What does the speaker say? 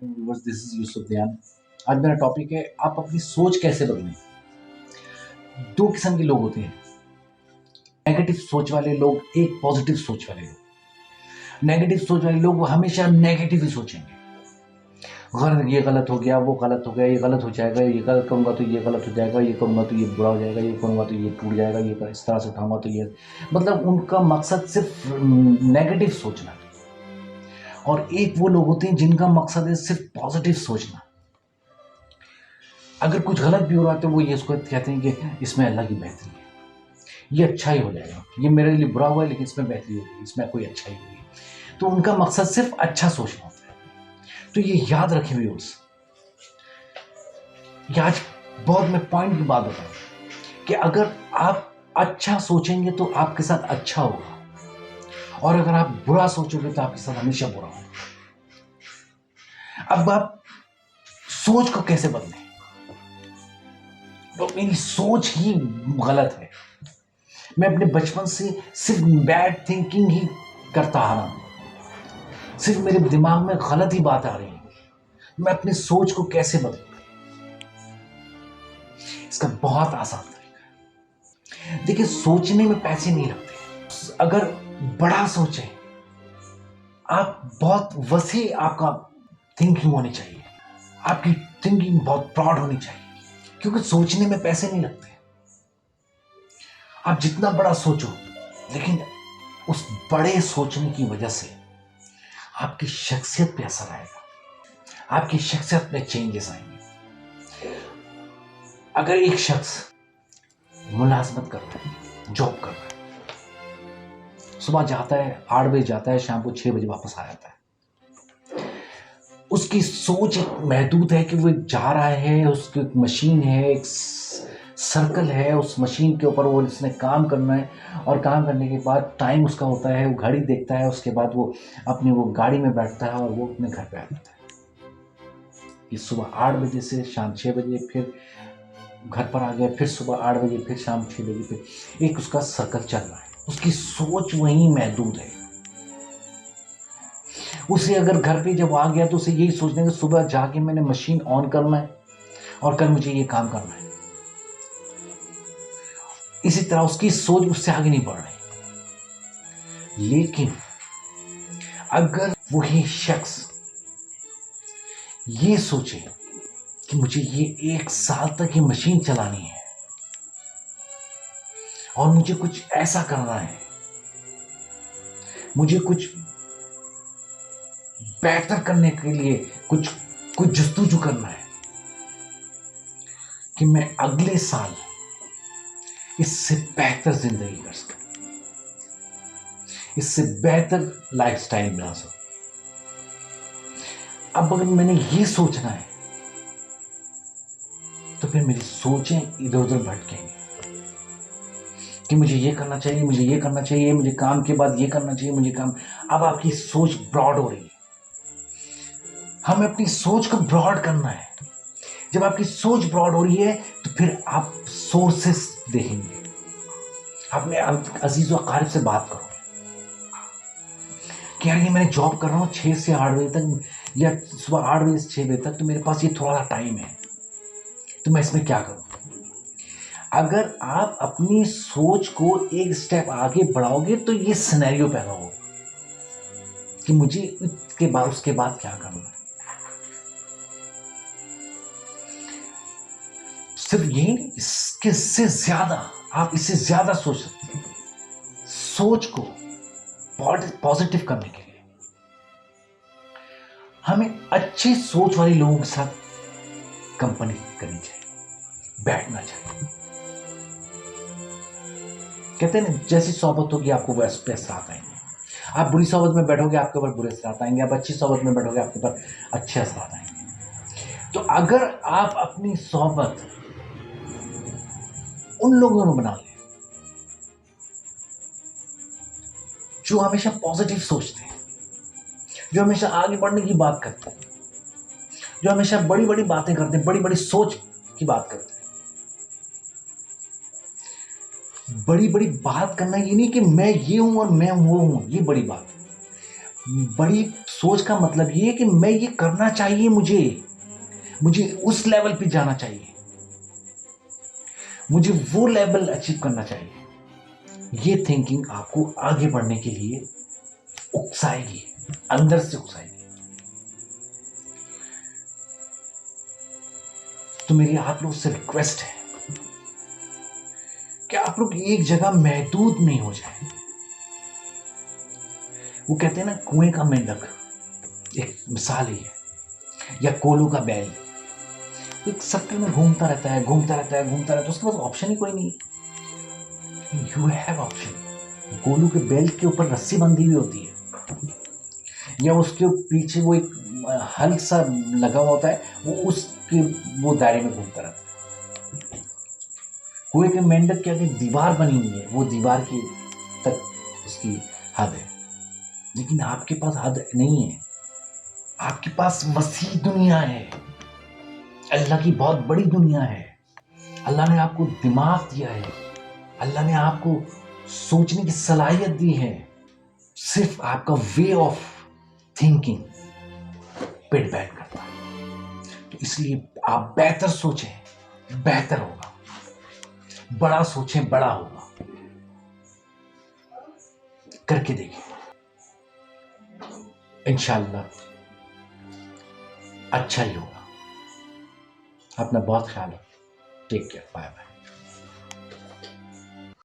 Viewers, this is Yusuf दयान। आज मेरा topic है आप अपनी सोच कैसे बदलें। दो किस्म के लोग होते हैं, नेगेटिव सोच वाले लोग, एक पॉजिटिव सोच वाले लोग। नेगेटिव सोच वाले लोग वो हमेशा नेगेटिव ही सोचेंगे। अगर ये गलत हो गया, वो गलत हो गया, ये गलत हो जाएगा, ये गलत करूंगा तो ये गलत हो जाएगा, ये करूंगा तो ये बुरा हो जाएगा, ये करूंगा तो ये टूट जाएगा, ये इस तरह से उठाऊंगा तो ये, मतलब उनका मकसद सिर्फ नेगेटिव सोचना है। और एक वो लोग होते हैं जिनका मकसद है सिर्फ पॉजिटिव सोचना। अगर कुछ गलत भी हो रहा है तो वो ये इसको कहते हैं कि इसमें अल्लाह की बेहतरी है, ये अच्छा ही हो जाएगा, ये मेरे लिए बुरा हुआ है लेकिन इसमें बेहतरी होगी, इसमें कोई अच्छा ही होगी। तो उनका मकसद सिर्फ अच्छा सोचना होता है। तो ये याद रखें व्यूअर्स, ये आज बहुत मैं पॉइंट की बात बता रहा हूं कि अगर आप अच्छा सोचेंगे तो आपके साथ अच्छा होगा, और अगर आप बुरा सोचोगे तो आपके साथ हमेशा बुरा होगा। अब आप सोच को कैसे बदलें? तो मेरी सोच ही गलत है। मैं अपने बचपन से सिर्फ बैड थिंकिंग ही करता आ रहा हूं, सिर्फ मेरे दिमाग में गलत ही बात आ रही है। मैं अपनी सोच को कैसे बदलूं? इसका बहुत आसान तरीका है। देखिए, सोचने में पैसे नहीं लगते। अगर बड़ा सोचें, आप बहुत वसी आपका थिंकिंग होनी चाहिए, आपकी थिंकिंग बहुत ब्रॉड होनी चाहिए, क्योंकि सोचने में पैसे नहीं लगते। आप जितना बड़ा सोचो, लेकिन उस बड़े सोचने की वजह से आपकी शख्सियत पे असर आएगा, आपकी शख्सियत में चेंजेस आएंगे। अगर एक शख्स मुलाजमत कर रहा है, जॉब कर रहा है, सुबह जाता है 8 बजे जाता है, शाम को 6 बजे वापस आ जाता है, उसकी सोच एक महदूद है कि वो जा रहा है, उसकी एक मशीन है, एक सर्कल है, उस मशीन के ऊपर वो इसने काम करना है, और काम करने के बाद टाइम उसका होता है, वो घड़ी देखता है, उसके बाद वो अपनी वो गाड़ी में बैठता है और वो अपने घर पे आ जाता है। ये सुबह 8 बजे से शाम 6 बजे फिर घर पर आ गया, फिर सुबह 8 बजे फिर शाम 6 बजे, फिर एक उसका सर्कल चल रहा है। उसकी सोच वहीं महदूद है। उसे अगर घर पे जब आ गया तो उसे यही सोचने कि सुबह जाके मैंने मशीन ऑन करना है और कल मुझे ये काम करना है। इसी तरह उसकी सोच उससे आगे नहीं बढ़ रही। लेकिन अगर वही शख्स ये सोचे कि मुझे ये 1 साल तक ये मशीन चलानी है और मुझे कुछ ऐसा करना है, मुझे कुछ बेहतर करने के लिए कुछ कुछ जस्तुजू करना है कि मैं अगले साल इससे बेहतर जिंदगी कर सकूं, इससे बेहतर लाइफस्टाइल बना सकूं। अब अगर मैंने ये सोचना है तो फिर मेरी सोचें इधर उधर भटकेंगी कि मुझे ये करना चाहिए, मुझे ये करना चाहिए, मुझे काम के बाद ये करना चाहिए, मुझे काम। अब आपकी सोच ब्रॉड हो रही है। हमें अपनी सोच को ब्रॉड करना है। जब आपकी सोच ब्रॉड हो रही है तो फिर आप सोर्सेस देखेंगे, अपने अजीज व अकारिब से बात करोगे कि यार ये मैंने जॉब कर रहा हूँ 6 से 8 बजे तक, या सुबह 8 बजे से 6 बजे तक, तो मेरे पास ये थोड़ा सा टाइम है, तो मैं इसमें क्या करूँ? अगर आप अपनी सोच को एक स्टेप आगे बढ़ाओगे तो ये सिनेरियो पैदा होगा कि मुझे उसके बाद क्या करना है। सिर्फ यही नहीं, इससे ज्यादा आप इससे ज्यादा सोच सकते हैं। सोच को पॉजिटिव करने के लिए हमें अच्छी सोच वाले लोगों के साथ कंपनी करनी चाहिए, बैठना चाहिए। कहते हैं ना, जैसी सोहबत होगी आपको वैसे असरात आएंगे। आप बुरी सोहबत में बैठोगे आपके ऊपर बुरे असरात आएंगे, आप अच्छी सोहबत में बैठोगे आपके ऊपर अच्छे असरात आएंगे। तो अगर आप अपनी सोहबत उन लोगों में बना लें जो हमेशा पॉजिटिव सोचते हैं, जो हमेशा आगे बढ़ने की बात करते हैं, जो हमेशा बड़ी बड़ी बातें करते हैं, बड़ी बड़ी सोच की बात करते हैं। बड़ी बड़ी बात करना ये नहीं कि मैं ये हूं और मैं वो हूं, ये बड़ी बात है। बड़ी सोच का मतलब ये है कि मैं ये करना चाहिए, मुझे उस लेवल पे जाना चाहिए, मुझे वो लेवल अचीव करना चाहिए। ये थिंकिंग आपको आगे बढ़ने के लिए उकसाएगी, अंदर से उकसाएगी। तो मेरी आप लोग से रिक्वेस्ट है कि आप लोग एक जगह महदूद नहीं हो जाए। वो कहते हैं ना, कुएं का मेंढक एक मिसाल ही है, या कोलू का बैल एक सर्कल में घूमता रहता है, घूमता रहता है, घूमता रहता है, उसके पास ऑप्शन ही कोई नहीं। You have option. कोलू के बैल के ऊपर रस्सी बंधी हुई होती है, या उसके पीछे वो एक हल सा लगा हुआ होता है, वो दायरे में घूमता रहता है। कुएं के मेंढक के आगे दीवार बनी हुई है, वो दीवार की तक उसकी हद है, लेकिन आपके पास हद नहीं है। आपके पास वसी दुनिया है, अल्लाह की बहुत बड़ी दुनिया है। अल्लाह ने आपको दिमाग दिया है, अल्लाह ने आपको सोचने की सलाहियत दी है। सिर्फ आपका वे ऑफ थिंकिंग पे डिपेंड करता है। तो इसलिए आप बेहतर सोचें, बेहतर होगा। बड़ा सोचें, बड़ा होगा। करके देखिए, इंशाल्लाह अच्छा ही होगा। अपना बहुत ख्याल रखें। Take care, bye bye.